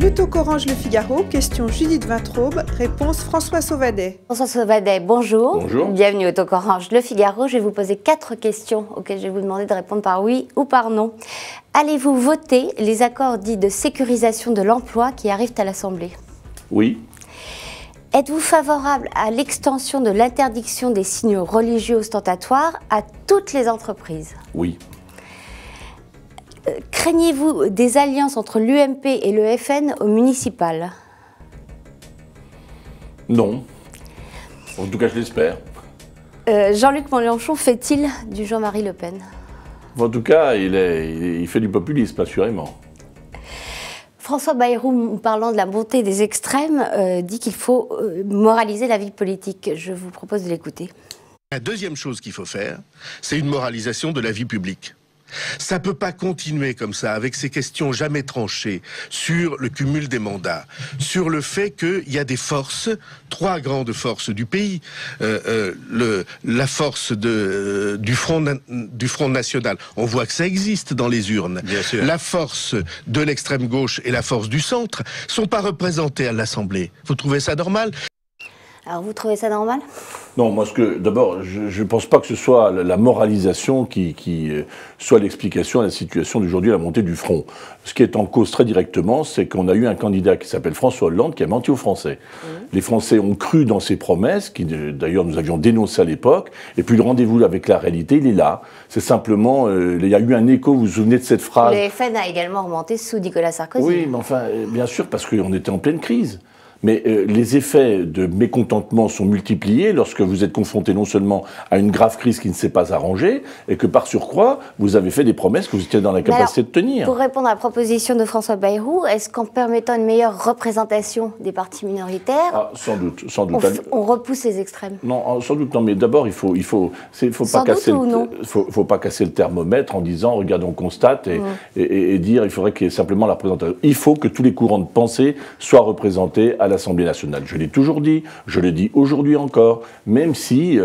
Le Talk Orange Le Figaro, question Judith Vintraube, réponse François Sauvadet. François Sauvadet, bonjour. Bonjour. Bienvenue au Talk Orange Le Figaro. Je vais vous poser 4 questions auxquelles je vais vous demander de répondre par oui ou par non. Allez-vous voter les accords dits de sécurisation de l'emploi qui arrivent à l'Assemblée? Oui. Êtes-vous favorable à l'extension de l'interdiction des signaux religieux ostentatoires à toutes les entreprises? Oui. Craignez-vous des alliances entre l'UMP et le FN au municipal? Non. En tout cas, je l'espère. Jean-Luc Mélenchon fait-il du Jean-Marie Le Pen? En tout cas, il fait du populisme, assurément. François Bayrou, parlant de la montée des extrêmes, dit qu'il faut moraliser la vie politique. Je vous propose de l'écouter. La deuxième chose qu'il faut faire, c'est une moralisation de la vie publique. Ça ne peut pas continuer comme ça, avec ces questions jamais tranchées sur le cumul des mandats, sur le fait qu'il y a des forces, 3 grandes forces du pays, la force du Front National, on voit que ça existe dans les urnes, la force de l'extrême gauche et la force du centre ne sont pas représentées à l'Assemblée. Vous trouvez ça normal ? Alors vous trouvez ça normal? Non, moi, d'abord, je ne pense pas que ce soit la moralisation qui soit l'explication à la situation d'aujourd'hui, la montée du front. Ce qui est en cause très directement, c'est qu'on a eu un candidat qui s'appelle François Hollande qui a menti aux Français. Les Français ont cru dans ses promesses, qui d'ailleurs nous avions dénoncées à l'époque, et puis le rendez-vous avec la réalité, il est là. C'est simplement, il y a eu un écho, vous vous souvenez de cette phrase? Le FN a également remonté sous Nicolas Sarkozy. Oui, mais enfin, bien sûr, parce qu'on était en pleine crise. Mais les effets de mécontentement sont multipliés lorsque vous êtes confronté non seulement à une grave crise qui ne s'est pas arrangée, et que par surcroît, vous avez fait des promesses que vous étiez dans la capacité de tenir. Pour répondre à la proposition de François Bayrou, est-ce qu'en permettant une meilleure représentation des partis minoritaires, sans doute, sans doute. On repousse les extrêmes? Non, sans doute non, mais d'abord il faut pas casser le thermomètre en disant regarde on constate et dire il faudrait qu'il y ait simplement la représentation. Il faut que tous les courants de pensée soient représentés à l'Assemblée nationale. Je l'ai toujours dit, je le dis aujourd'hui encore, même si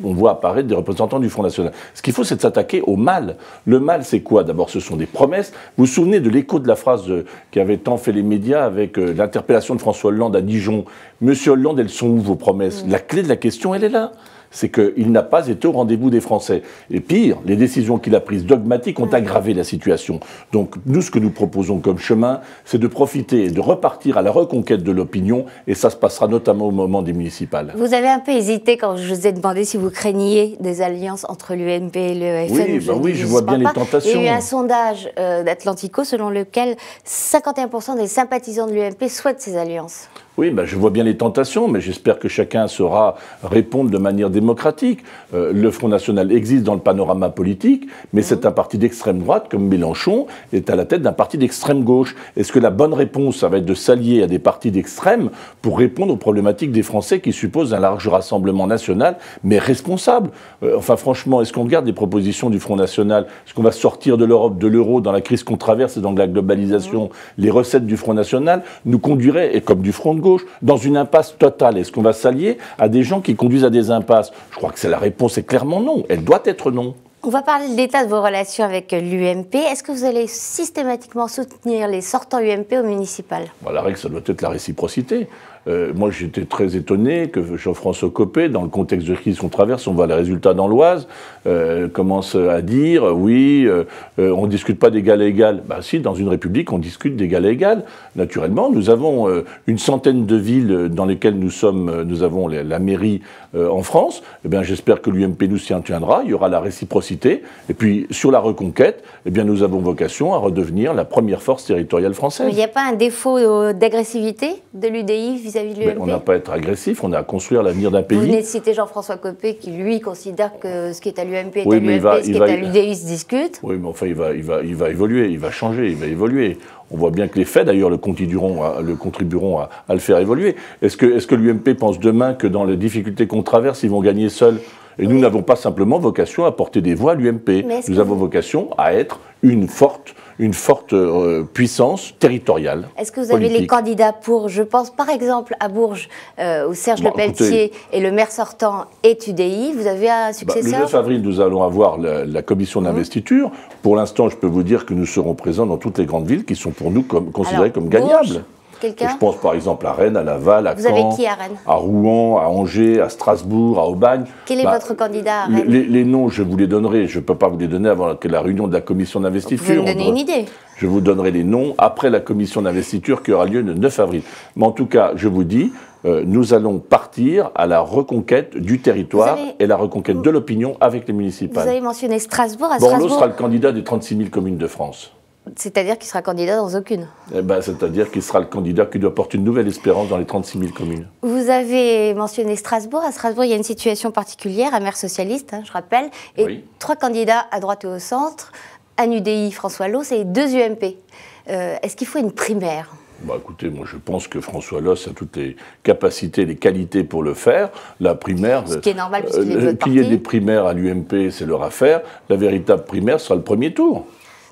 on voit apparaître des représentants du Front National. Ce qu'il faut, c'est de s'attaquer au mal. Le mal, c'est quoi? D'abord, ce sont des promesses. Vous vous souvenez de l'écho de la phrase qui avait tant fait les médias avec l'interpellation de François Hollande à Dijon? Monsieur Hollande, elles sont où vos promesses? La clé de la question, elle est là. C'est qu'il n'a pas été au rendez-vous des Français. Et pire, les décisions qu'il a prises dogmatiques ont aggravé la situation. Donc nous, ce que nous proposons comme chemin, c'est de profiter et de repartir à la reconquête de l'opinion, et ça se passera notamment au moment des municipales. Vous avez un peu hésité quand je vous ai demandé si vous craigniez des alliances entre l'UMP et le FN. Oui, je vois bien les tentations. Il y a eu un sondage d'Atlantico selon lequel 51% des sympathisants de l'UMP souhaitent ces alliances. Oui, je vois bien les tentations, mais j'espère que chacun saura répondre de manière démocratique. Le Front National existe dans le panorama politique, mais c'est un parti d'extrême droite, comme Mélenchon, est à la tête d'un parti d'extrême gauche. Est-ce que la bonne réponse, ça va être de s'allier à des partis d'extrême pour répondre aux problématiques des Français qui supposent un large rassemblement national, mais responsable? Enfin, franchement, est-ce qu'on regarde les propositions du Front National? Est-ce qu'on va sortir de l'Europe, de l'euro, dans la crise qu'on traverse et dans la globalisation? Les recettes du Front National nous conduiraient, et comme du Front de gauche, dans une impasse totale. Est-ce qu'on va s'allier à des gens qui conduisent à des impasses? Je crois que la réponse est clairement non. Elle doit être non. On va parler de l'état de vos relations avec l'UMP. Est-ce que vous allez systématiquement soutenir les sortants UMP au municipal? La règle, ça doit être la réciprocité. Moi, j'étais très étonné que Jean-François Copé, dans le contexte de crise qu'on traverse, on voit les résultats dans l'Oise, commence à dire, oui, on ne discute pas d'égal à égal. Si, dans une république, on discute d'égal à égal. Naturellement, nous avons une centaine de villes dans lesquelles nous avons la mairie en France. Eh bien, j'espère que l'UMP nous s'y tiendra. Il y aura la réciprocité. Et puis, sur la reconquête, eh bien, nous avons vocation à redevenir la première force territoriale française. Mais il n'y a pas un défaut d'agressivité de l'UDI vis-à-vis de l'UMP? On n'a pas à être agressif, on a à construire l'avenir d'un pays. Vous venez de citer Jean-François Copé qui, lui, considère que ce qui est à l'UMP est à l'UMP, ce qui est à l'UDI se discute. Oui, mais enfin, il va évoluer, il va changer, il va évoluer. On voit bien que les faits, d'ailleurs, le contribueront à le faire évoluer. Est-ce que l'UMP pense demain que dans les difficultés qu'on traverse, ils vont gagner seuls? Et nous n'avons pas simplement vocation à porter des voix à l'UMP. Nous avons vocation à être une forte puissance territoriale. Est-ce que vous avez les candidats pour, je pense par exemple à Bourges, où Serge Lepelletier est le maire sortant est UDI, vous avez un successeur? Le 9 avril, nous allons avoir la commission d'investiture. Pour l'instant, je peux vous dire que nous serons présents dans toutes les grandes villes qui sont pour nous considérées comme gagnables. Je pense par exemple à Rennes, à Laval, à Caen, avez qui à Rennes? À Rouen, à Angers, à Strasbourg, à Aubagne. Quel est votre candidat à Rennes? Les noms, je vous les donnerai. Je ne peux pas vous les donner avant la réunion de la commission d'investiture. Vous pouvez me donner une idée? Je vous donnerai les noms après la commission d'investiture qui aura lieu le 9 avril. Mais en tout cas, je vous dis, nous allons partir à la reconquête du territoire et la reconquête de l'opinion avec les municipales. Vous avez mentionné Strasbourg. Borloo sera le candidat des 36 000 communes de France. C'est-à-dire qu'il sera candidat dans aucune? C'est-à-dire qu'il sera le candidat qui doit porter une nouvelle espérance dans les 36 000 communes. Vous avez mentionné Strasbourg. À Strasbourg, il y a une situation particulière, un maire socialiste, je rappelle, et 3 candidats à droite et au centre. Un UDI, François Loos, et 2 UMP. Est-ce qu'il faut une primaire? Écoutez, moi je pense que François Loos a toutes les capacités, les qualités pour le faire. La primaire, ce qui est normal puisqu'il est de votre parti. Qu'il y ait des primaires à l'UMP, c'est leur affaire. La véritable primaire sera le premier tour.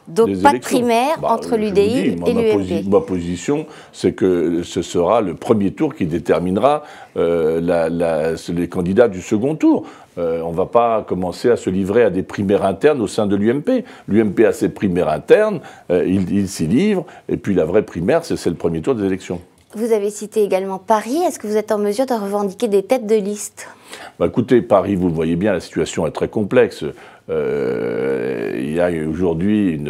Donc pas de primaire entre l'UDI et l'UMP. Ma position, c'est que ce sera le premier tour qui déterminera les candidats du second tour. On ne va pas commencer à se livrer à des primaires internes au sein de l'UMP. L'UMP a ses primaires internes, il s'y livre, et puis la vraie primaire, c'est le premier tour des élections. Vous avez cité également Paris. Est-ce que vous êtes en mesure de revendiquer des têtes de liste? Écoutez, Paris, vous le voyez bien, la situation est très complexe. Il y a aujourd'hui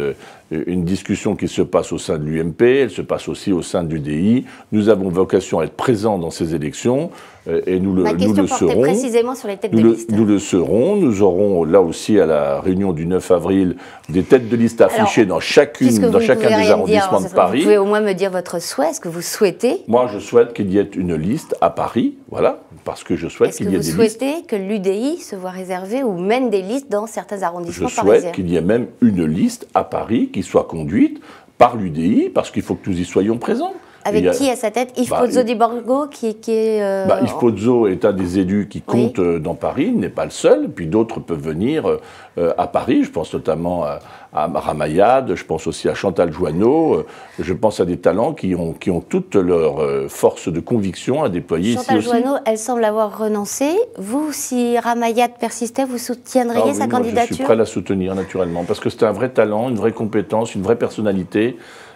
une discussion qui se passe au sein de l'UMP, elle se passe aussi au sein de l'UDI. Nous avons vocation à être présents dans ces élections et nous le serons. Précisément sur les têtes de liste. Nous le serons. Nous aurons là aussi à la réunion du 9 avril des têtes de liste affichées dans chacun des arrondissements de Paris. Vous pouvez au moins me dire votre souhait. Est-ce que vous souhaitez? Moi, je souhaite qu'il y ait une liste à Paris, voilà, parce que je souhaite qu'il y ait des listes. Est-ce que vous souhaitez que l'UDI se voit réserver ou mène des listes dans certains arrondissements parisiens? parisiens? Je souhaite qu'il y ait même une liste à Paris qui soit conduite par l'UDI, parce qu'il faut que nous y soyons présents. Avec qui à sa tête? Yves Pozzo di Borgo qui est... Yves Pozzo est un des élus qui compte dans Paris, il n'est pas le seul, puis d'autres peuvent venir à Paris, je pense notamment à Ramayad, je pense aussi à Chantal Joanneau, je pense à des talents qui ont toute leur force de conviction à déployer ici aussi. Chantal Joanneau, elle semble avoir renoncé. Vous, si Ramayad persistait, vous soutiendriez sa candidature? Je suis prêt à la soutenir naturellement, parce que c'est un vrai talent, une vraie compétence, une vraie personnalité.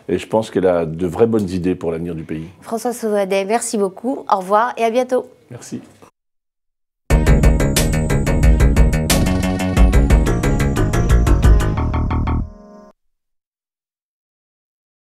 Et je pense qu'elle a de vraies bonnes idées pour l'avenir du pays. François Sauvadet, merci beaucoup. Au revoir et à bientôt. Merci.